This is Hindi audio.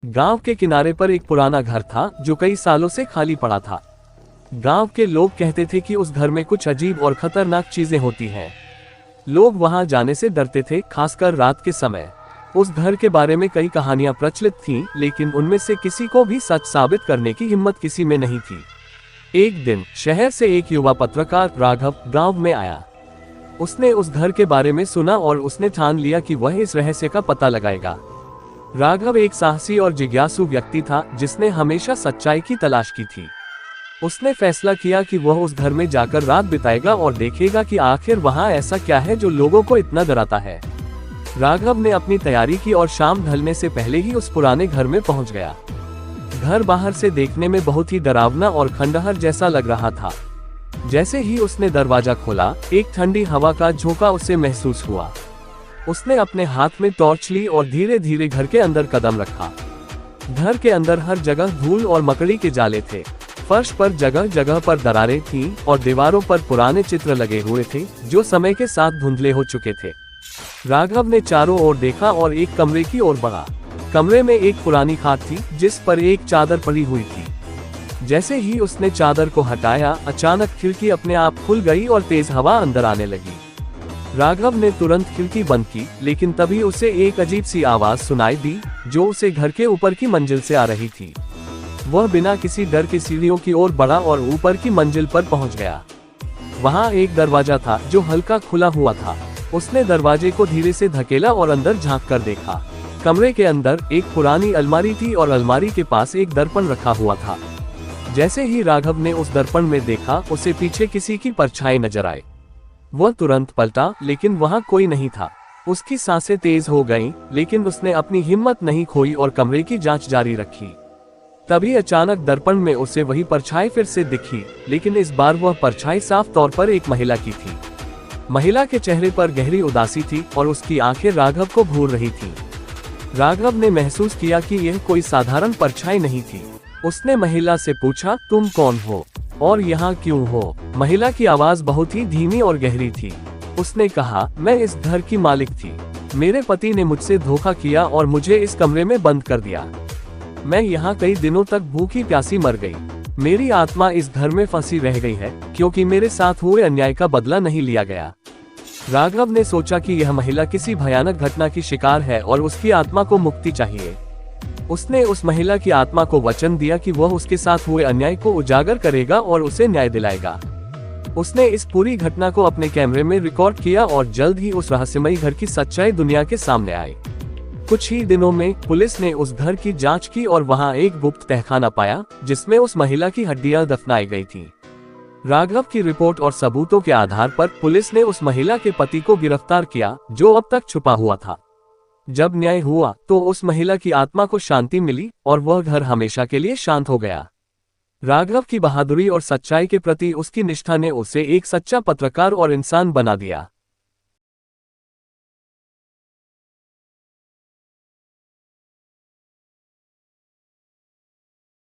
गांव के किनारे पर एक पुराना घर था जो कई सालों से खाली पड़ा था। गांव के लोग कहते थे कि उस घर में कुछ अजीब और खतरनाक चीजें होती हैं। लोग वहां जाने से डरते थे, खासकर रात के समय। उस घर के बारे में कई कहानियां प्रचलित थीं, लेकिन उनमें से किसी को भी सच साबित करने की हिम्मत किसी में नहीं थी। एक दिन शहर से एक युवा पत्रकार राघव गांव में आया। उसने उस घर के बारे में सुना और उसने ठान लिया कि वह इस रहस्य का पता लगाएगा। राघव एक साहसी और जिज्ञासु व्यक्ति था जिसने हमेशा सच्चाई की तलाश की थी। उसने फैसला किया कि वह उस घर में जाकर रात बिताएगा और देखेगा कि आखिर वहां ऐसा क्या है जो लोगों को इतना डराता है। राघव ने अपनी तैयारी की और शाम ढलने से पहले ही उस पुराने घर में पहुंच गया। घर बाहर से देखने में बहुत ही डरावना और खंडहर जैसा लग रहा था। जैसे ही उसने दरवाजा खोला, एक ठंडी हवा का झोंका उसे महसूस हुआ। उसने अपने हाथ में टॉर्च ली और धीरे धीरे घर के अंदर कदम रखा। घर के अंदर हर जगह धूल और मकड़ी के जाले थे। फर्श पर जगह जगह पर दरारें थीं और दीवारों पर पुराने चित्र लगे हुए थे जो समय के साथ धुंधले हो चुके थे। राघव ने चारों ओर देखा और एक कमरे की ओर बढ़ा। कमरे में एक पुरानी खाट थी जिस पर एक चादर पड़ी हुई थी। जैसे ही उसने चादर को हटाया, अचानक खिड़की अपने आप खुल गई और तेज हवा अंदर आने लगी। राघव ने तुरंत खिड़की बंद की, लेकिन तभी उसे एक अजीब सी आवाज सुनाई दी जो उसे घर के ऊपर की मंजिल से आ रही थी। वह बिना किसी डर के सीढ़ियों की ओर बढ़ा और ऊपर की मंजिल पर पहुंच गया। वहां एक दरवाजा था जो हल्का खुला हुआ था। उसने दरवाजे को धीरे से धकेला और अंदर झांक कर देखा। कमरे के अंदर एक पुरानी अलमारी थी और अलमारी के पास एक दर्पण रखा हुआ था। जैसे ही राघव ने उस दर्पण में देखा, उसे पीछे किसी की परछाई नजर आई। वह तुरंत पलटा, लेकिन वहां कोई नहीं था। उसकी सांसें तेज हो गईं, लेकिन उसने अपनी हिम्मत नहीं खोई और कमरे की जांच जारी रखी। तभी अचानक दर्पण में उसे वही परछाई फिर से दिखी, लेकिन इस बार वह परछाई साफ तौर पर एक महिला की थी। महिला के चेहरे पर गहरी उदासी थी और उसकी आंखें राघव को घूर रही थीं। राघव ने महसूस किया कि यह कोई साधारण परछाई नहीं थी। उसने महिला से पूछा, तुम कौन हो और यहाँ क्यों हो? महिला की आवाज बहुत ही धीमी और गहरी थी। उसने कहा, मैं इस घर की मालिक थी। मेरे पति ने मुझसे धोखा किया और मुझे इस कमरे में बंद कर दिया। मैं यहाँ कई दिनों तक भूखी प्यासी मर गई। मेरी आत्मा इस घर में फंसी रह गई है क्योंकि मेरे साथ हुए अन्याय का बदला नहीं लिया गया। राघव ने सोचा कि यह महिला किसी भयानक घटना की शिकार है और उसकी आत्मा को मुक्ति चाहिए। उसने उस महिला की आत्मा को वचन दिया कि वह उसके साथ हुए अन्याय को उजागर करेगा और उसे न्याय दिलाएगा। उसने इस पूरी घटना को अपने कैमरे में रिकॉर्ड किया और जल्द ही उस रहस्यमयी घर की सच्चाई दुनिया के सामने आई। कुछ ही दिनों में पुलिस ने उस घर की जांच की और वहां एक गुप्त तहखाना पाया जिसमें उस महिला की हड्डियां दफनाई गई थीं। राघव की रिपोर्ट और सबूतों के आधार पर पुलिस ने उस महिला के पति को गिरफ्तार किया जो अब तक छुपा हुआ था। जब न्याय हुआ तो उस महिला की आत्मा को शांति मिली और वह घर हमेशा के लिए शांत हो गया। राघव की बहादुरी और सच्चाई के प्रति उसकी निष्ठा ने उसे एक सच्चा पत्रकार और इंसान बना दिया।